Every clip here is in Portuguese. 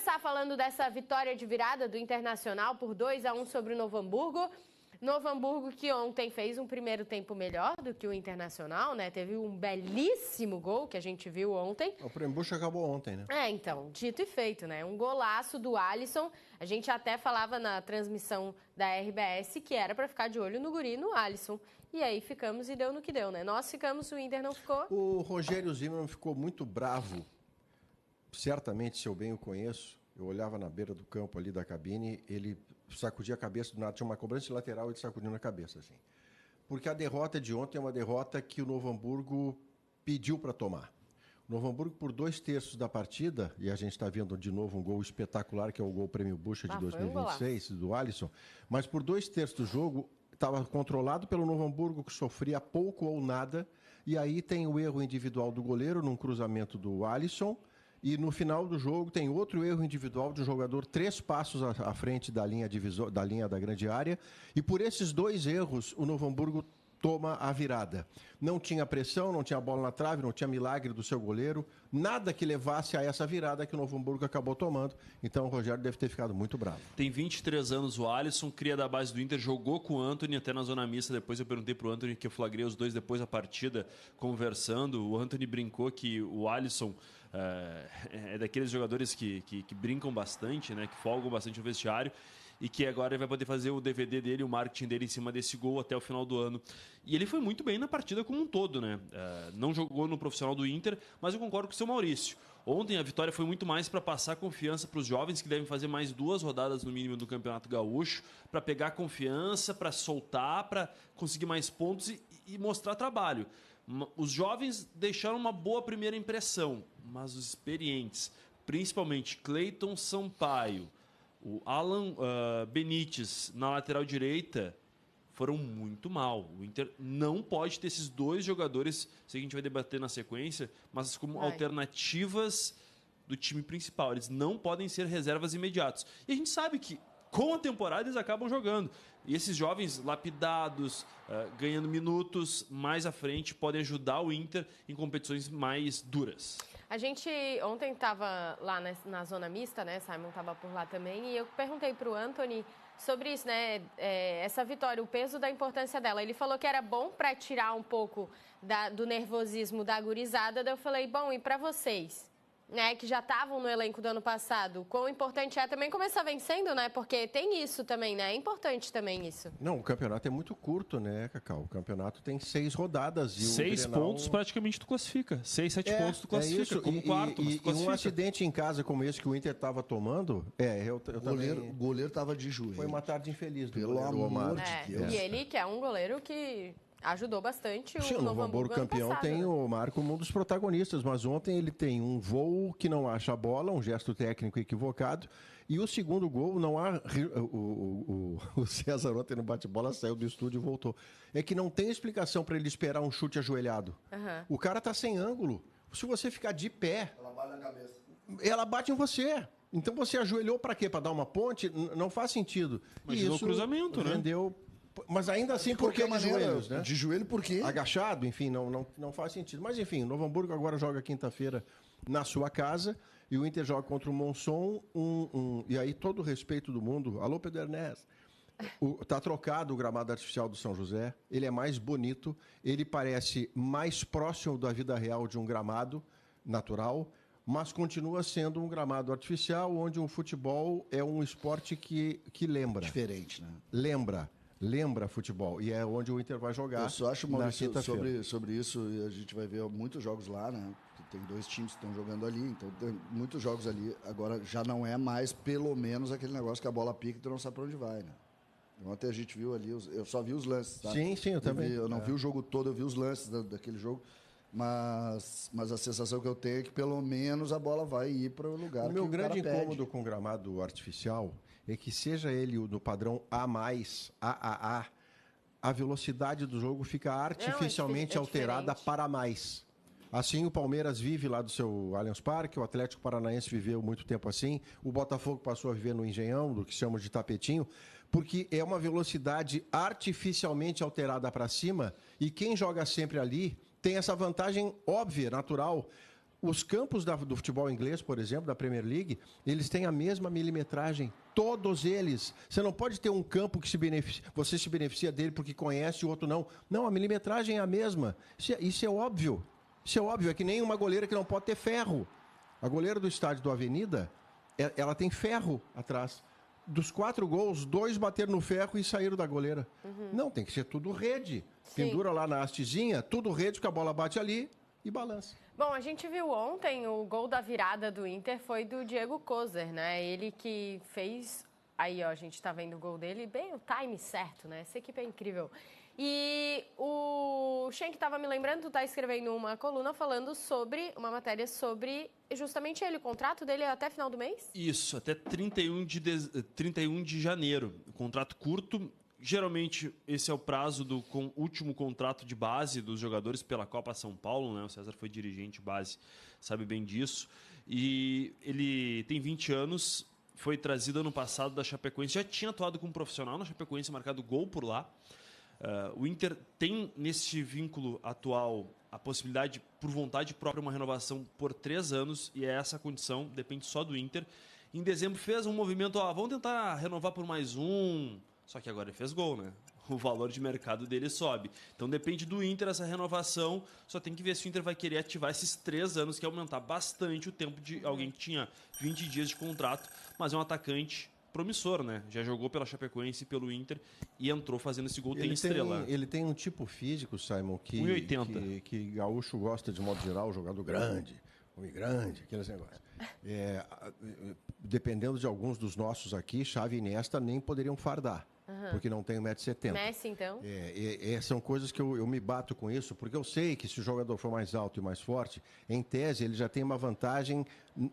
começar falando dessa vitória de virada do Internacional por 2-1 sobre o Novo Hamburgo. Novo Hamburgo que ontem fez um primeiro tempo melhor do que o Internacional, né? Teve um belíssimo gol que a gente viu ontem. O Prembucha acabou ontem, né? Então, dito e feito, né? Um golaço do Alisson. A gente até falava na transmissão da RBS que era para ficar de olho no guri, no Alisson. E aí ficamos e deu no que deu, né? Nós ficamos, o Inter não ficou. O Rogério Zimmermann ficou muito bravo. Certamente, se eu bem o conheço, eu olhava na beira do campo ali da cabine, ele sacudia a cabeça do nada, tinha uma cobrança de lateral e ele sacudiu na cabeça, assim. Porque a derrota de ontem é uma derrota que o Novo Hamburgo pediu para tomar. O Novo Hamburgo, por 2/3 da partida, e a gente está vendo de novo um gol espetacular, que é o gol Prêmio Bucha de 2026, do Alisson, mas por 2/3 do jogo estava controlado pelo Novo Hamburgo, que sofria pouco ou nada, e aí tem o erro individual do goleiro num cruzamento do Alisson, e no final do jogo tem outro erro individual de um jogador 3 passos à frente da linha da grande área. E por esses 2 erros, o Novo Hamburgo toma a virada. Não tinha pressão, não tinha bola na trave, não tinha milagre do seu goleiro. Nada que levasse a essa virada que o Novo Hamburgo acabou tomando. Então o Rogério deve ter ficado muito bravo. Tem 23 anos o Alisson, cria da base do Inter, jogou com o Antony até na zona mista. Depois eu perguntei pro Antony, que eu flagrei os dois depois da partida conversando. O Antony brincou que o Alisson é daqueles jogadores que brincam bastante, né, que folgam bastante no vestiário, e que agora ele vai poder fazer o DVD dele, o marketing dele em cima desse gol até o final do ano. E ele foi muito bem na partida como um todo, né? Não jogou no profissional do Inter, mas eu concordo com o seu Maurício. Ontem a vitória foi muito mais para passar confiança para os jovens, que devem fazer mais 2 rodadas no mínimo do Campeonato Gaúcho, para pegar confiança, para soltar, para conseguir mais pontos e mostrar trabalho. Os jovens deixaram uma boa primeira impressão, mas os experientes, principalmente Cleiton Sampaio, o Alan Benítez na lateral direita, foram muito mal. O Inter não pode ter esses 2 jogadores, sei que a gente vai debater na sequência, mas como alternativas do time principal. Eles não podem ser reservas imediatos. E a gente sabe que com a temporada eles acabam jogando. E esses jovens lapidados, ganhando minutos mais à frente, podem ajudar o Inter em competições mais duras. A gente ontem estava lá na zona mista, né? Simon estava por lá também, e eu perguntei para o Antony sobre isso, né? Essa vitória, o peso da importância dela. Ele falou que era bom para tirar um pouco do nervosismo da gurizada. Daí eu falei, bom, e para vocês? Né, que já estavam no elenco do ano passado, quão importante é também começar vencendo, né? Porque tem isso também, né? É importante também isso. Não, o campeonato é muito curto, né, Cacau? O campeonato tem 6 rodadas. E 6 pontos praticamente tu classifica. 6, 7 pontos tu classifica, isso. como quarto. E um acidente em casa como esse que o Inter estava tomando, o goleiro estava de joelho. Foi uma tarde infeliz do Pelo amor de Deus. E ele que é um goleiro que ajudou bastante o Novo Hamburgo campeão passado, tem né? o Marco, um dos protagonistas, mas ontem ele tem um voo que não acha a bola, um gesto técnico equivocado, e o segundo gol não há... O César ontem no bate-bola saiu do estúdio e voltou. É que não tem explicação para ele esperar um chute ajoelhado. O cara tá sem ângulo. Se você ficar de pé... Ela bate na cabeça. Ela bate em você. Então você ajoelhou para quê? Para dar uma ponte? Não faz sentido. Mas isso o cruzamento, rendeu... Mas ainda assim, por que de joelhos, né? De joelho por quê? Agachado, enfim, não faz sentido. Mas enfim, o Novo Hamburgo agora joga quinta-feira na sua casa e o Inter joga contra o Monson. E aí todo o respeito do mundo. Alô, Pedro Ernesto. Tá trocado o gramado artificial do São José. Ele é mais bonito. Ele parece mais próximo da vida real de um gramado natural, mas continua sendo um gramado artificial onde o futebol é um esporte que lembra. Diferente, né? Lembra futebol, e é onde o Inter vai jogar. Eu só acho, Maurício, sobre isso, e a gente vai ver muitos jogos lá, né? Tem 2 times que estão jogando ali, então tem muitos jogos ali. Agora já não é mais, pelo menos, aquele negócio que a bola pica e tu não sabe para onde vai, né? Ontem a gente viu ali, eu só vi os lances, tá? Sim, eu também. Eu não vi o jogo todo, eu vi os lances daquele jogo. Mas a sensação que eu tenho é que pelo menos a bola vai ir para o lugar que o cara pede. O meu grande incômodo com o gramado artificial é que seja ele no padrão A+, AAA, a velocidade do jogo fica artificialmente alterada para mais. Assim o Palmeiras vive lá do seu Allianz Parque, o Atlético Paranaense viveu muito tempo assim, o Botafogo passou a viver no Engenhão, do que chamamos de tapetinho, porque é uma velocidade artificialmente alterada para cima e quem joga sempre ali tem essa vantagem óbvia, natural. Os campos do futebol inglês, por exemplo, da Premier League, eles têm a mesma milimetragem. Todos eles. Você não pode ter um campo que você se beneficia dele porque conhece e o outro não. Não, a milimetragem é a mesma. Isso é óbvio. Isso é óbvio. É que nem uma goleira que não pode ter ferro. A goleira do estádio do Avenida, ela tem ferro atrás. Dos 4 gols, 2 bateram no ferro e saíram da goleira. Não, tem que ser tudo rede. Sim. Pendura lá na hastezinha, tudo rede, que a bola bate ali e balança. Bom, a gente viu ontem o gol da virada do Inter foi do Diego Kozer, né? Ele que fez... Aí, ó, a gente tá vendo o gol dele, bem o time certo, né? Essa equipe é incrível. E o Schenk estava me lembrando, tu tá escrevendo uma coluna falando sobre, uma matéria sobre justamente ele, o contrato dele é até final do mês? Isso, até 31 de janeiro. Contrato curto. Geralmente, esse é o prazo do último contrato de base dos jogadores pela Copa São Paulo, né? O César foi dirigente base, sabe bem disso. E ele tem 20 anos, foi trazido ano passado da Chapecoense, já tinha atuado como profissional na Chapecoense, marcado gol por lá. O Inter tem, nesse vínculo atual, a possibilidade, por vontade própria, uma renovação por 3 anos, e é essa a condição, depende só do Inter. Em dezembro fez um movimento, vamos tentar renovar por mais um... Só que agora ele fez gol, né? O valor de mercado dele sobe. Então depende do Inter essa renovação. Só tem que ver se o Inter vai querer ativar esses 3 anos, que é aumentar bastante o tempo de alguém que tinha 20 dias de contrato, mas é um atacante promissor, né? Já jogou pela Chapecoense e pelo Inter e entrou fazendo esse gol, tem estrela. Ele tem um tipo físico, Simon, que 1,80. que gaúcho gosta de modo geral, jogador grande, homem grande, aqueles negócios. Dependendo de alguns dos nossos aqui, Xavi e Iniesta nem poderiam fardar. Porque não tem 1,70 m. Messi, então? São coisas que eu me bato com isso, porque eu sei que se o jogador for mais alto e mais forte, em tese ele já tem uma vantagem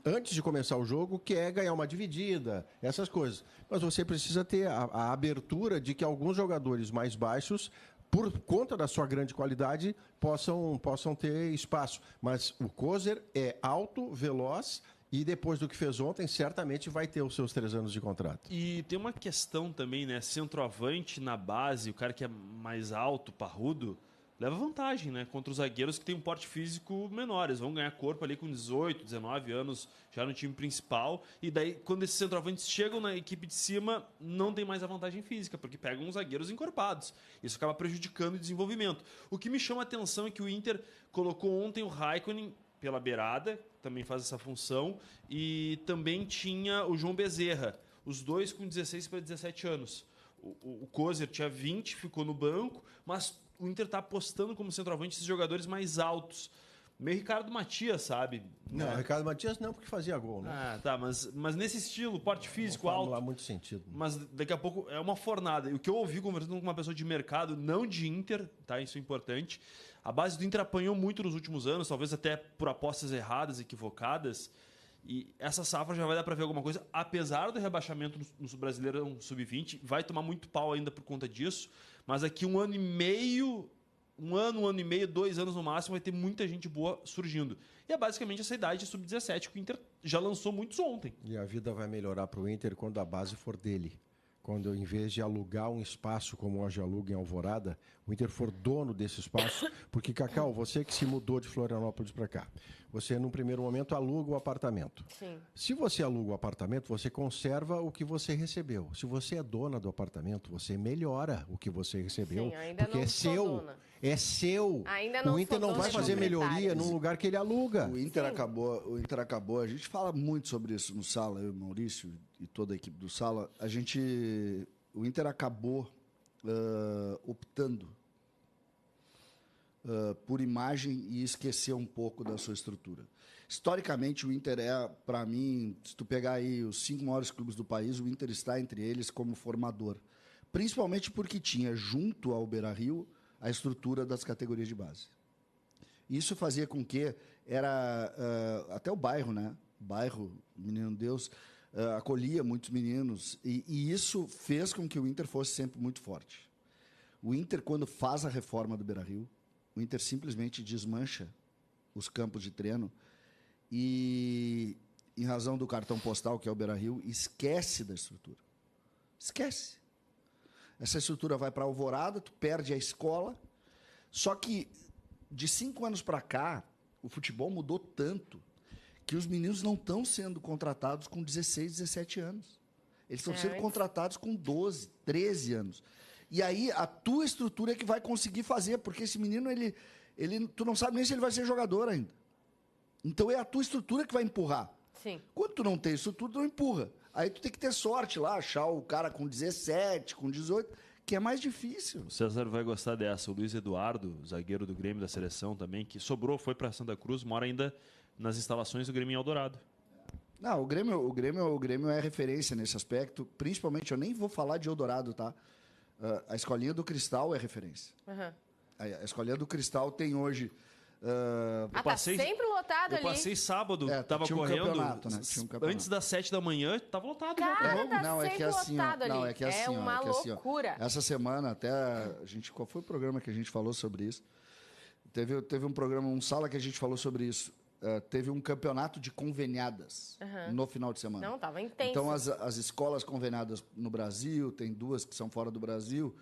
antes de começar o jogo, que é ganhar uma dividida, essas coisas. Mas você precisa ter a abertura de que alguns jogadores mais baixos, por conta da sua grande qualidade, possam ter espaço. Mas o Kozer é alto, veloz, e depois do que fez ontem, certamente vai ter os seus 3 anos de contrato. E tem uma questão também, né? Centroavante na base, o cara que é mais alto, parrudo, leva vantagem, né? Contra os zagueiros que têm um porte físico menor. Eles vão ganhar corpo ali com 18, 19 anos já no time principal. E daí, quando esses centroavantes chegam na equipe de cima, não tem mais a vantagem física, porque pegam os zagueiros encorpados. Isso acaba prejudicando o desenvolvimento. O que me chama a atenção é que o Inter colocou ontem o Raikkonen pela beirada, também faz essa função, e também tinha o João Bezerra, os dois com 16 para 17 anos. O Kozer tinha 20, ficou no banco, mas o Inter está apostando como centroavante esses jogadores mais altos. Meio Ricardo Matias, sabe? Não, Ricardo Matias não, porque fazia gol, né? Tá, mas nesse estilo, porte físico alto. Não faz muito sentido. Mas daqui a pouco é uma fornada. E o que eu ouvi conversando com uma pessoa de mercado, não de Inter, tá? Isso é importante. A base do Inter apanhou muito nos últimos anos, talvez até por apostas erradas, equivocadas. E essa safra já vai dar para ver alguma coisa. Apesar do rebaixamento no Brasileirão Sub-20, vai tomar muito pau ainda por conta disso. Mas aqui 1 ano e meio, 2 anos no máximo, vai ter muita gente boa surgindo. E é basicamente essa idade Sub-17 que o Inter já lançou muitos ontem. E a vida vai melhorar para o Inter quando a base for dele. Quando, em vez de alugar um espaço como hoje aluga em Alvorada, o Inter for dono desse espaço. Porque, Cacau, você que se mudou de Florianópolis para cá, você, num primeiro momento, aluga o apartamento. Sim. Se você aluga o apartamento, você conserva o que você recebeu. Se você é dona do apartamento, você melhora o que você recebeu. Sim, ainda porque não é sou seu. dona. É seu. Ainda não o Inter sou não vai dona fazer de melhoria proprietários. num lugar que ele aluga. O Inter acabou. A gente fala muito sobre isso no Sala, eu, Maurício e toda a equipe do Sala. O Inter acabou optando por imagem e esqueceu um pouco da sua estrutura. Historicamente, o Inter para mim, se tu pegar aí os 5 maiores clubes do país, o Inter está entre eles como formador. Principalmente porque tinha, junto ao Beira-Rio, a estrutura das categorias de base. Isso fazia com que até o bairro, né? O bairro, Menino Deus, acolhia muitos meninos e isso fez com que o Inter fosse sempre muito forte. O Inter, quando faz a reforma do Beira-Rio, o Inter simplesmente desmancha os campos de treino e, em razão do cartão postal, que é o Beira-Rio, esquece da estrutura. Esquece. Essa estrutura vai para Alvorada, tu perde a escola. Só que, de 5 anos para cá, o futebol mudou tanto que os meninos não estão sendo contratados com 16, 17 anos. Eles estão sendo contratados com 12, 13 anos. E aí a tua estrutura é que vai conseguir fazer, porque esse menino, tu não sabe nem se ele vai ser jogador ainda. Então é a tua estrutura que vai empurrar. Sim. Quando tu não tem estrutura, tu não empurra. Aí tu tem que ter sorte lá, achar o cara com 17, com 18, que é mais difícil. O César vai gostar dessa. O Luiz Eduardo, zagueiro do Grêmio da seleção também, que sobrou, foi para Santa Cruz, mora ainda nas instalações do Grêmio em Eldorado. Não, o Grêmio é referência nesse aspecto. Principalmente, eu nem vou falar de Eldorado, tá? A Escolinha do Cristal é referência. Uhum. A Escolinha do Cristal tem hoje... tá sempre lotado ali. Eu passei sábado, tava tinha um correndo. Campeonato, né? Tinha um campeonato. Antes das 7 da manhã, tava lotado. Cara, já. tá sempre lotado ali. Não, é que é assim, uma loucura. Essa semana até qual foi o programa que a gente falou sobre isso? Teve um programa, um sala que a gente falou sobre isso. Teve um campeonato de conveniadas no final de semana. Não, tava intenso. Então as escolas conveniadas no Brasil, tem 2 que são fora do Brasil,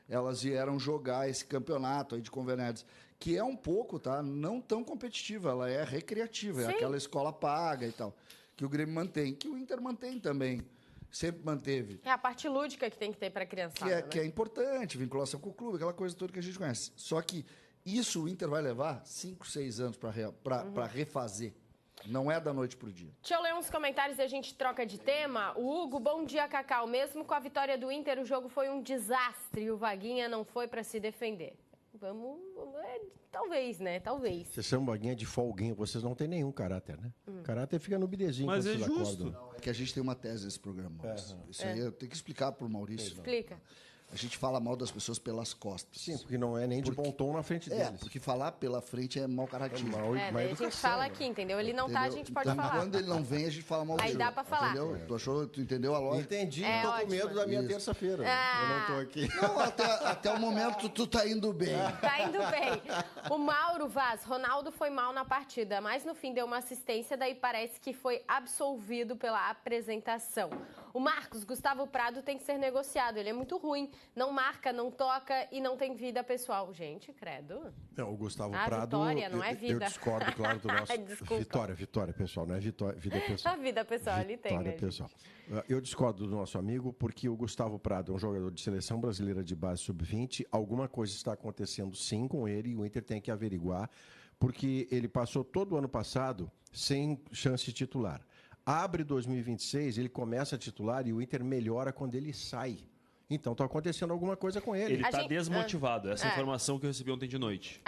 elas vieram jogar esse campeonato aí de conveniadas, que é um pouco, tá? Não tão competitiva, ela é recreativa, é aquela escola paga e tal, que o Grêmio mantém, que o Inter mantém também, sempre manteve. É a parte lúdica que tem que ter para a criançada, Que é importante, vinculação com o clube, aquela coisa toda que a gente conhece. Só que isso o Inter vai levar 5, 6 anos para refazer. Não é da noite pro dia. Deixa eu ler uns comentários e a gente troca de tema. O Hugo, bom dia, Cacau. Mesmo com a vitória do Inter, o jogo foi um desastre e o Vaguinha não foi para se defender. Talvez, né? Talvez. Vocês são Vaguinha de folguinha, vocês não têm nenhum caráter, né? Caráter fica no bidezinho. Mas é justo. Acordam. É que a gente tem uma tese nesse programa, Maurício. Isso aí eu tenho que explicar pro Maurício. Explica. A gente fala mal das pessoas pelas costas. Sim, porque não é nem de bom tom na frente deles. Porque falar pela frente é mau caratismo. Daí a gente fala aqui, entendeu? Ele não tá, a gente pode então, falar. Quando ele não vem, a gente fala mal Aí dá pra falar. Entendeu? Tu entendeu a lógica? Entendi, É tô ótimo. com medo da minha terça-feira. Eu não tô aqui. Não, até o momento tu tá indo bem. Tá indo bem. O Mauro Vaz, Ronaldo foi mal na partida, mas no fim deu uma assistência, daí parece que foi absolvido pela apresentação. O Marcos, Gustavo Prado tem que ser negociado, ele é muito ruim, não marca, não toca e não tem vida pessoal. Gente, credo. Não, o Gustavo Prado... Vitória, não é vida. Eu discordo, claro, do nosso... Desculpa. Vitória, pessoal, não é vida pessoal. A vida pessoal ele tem, Vitória, né? pessoal. Eu discordo do nosso amigo porque o Gustavo Prado é um jogador de seleção brasileira de base sub-20. Alguma coisa está acontecendo sim com ele e o Inter tem que averiguar, porque ele passou todo o ano passado sem chance titular. Abre 2026, ele começa a titular e o Inter melhora quando ele sai. Então está acontecendo alguma coisa com ele. Ele está desmotivado. Essa informação que eu recebi ontem de noite.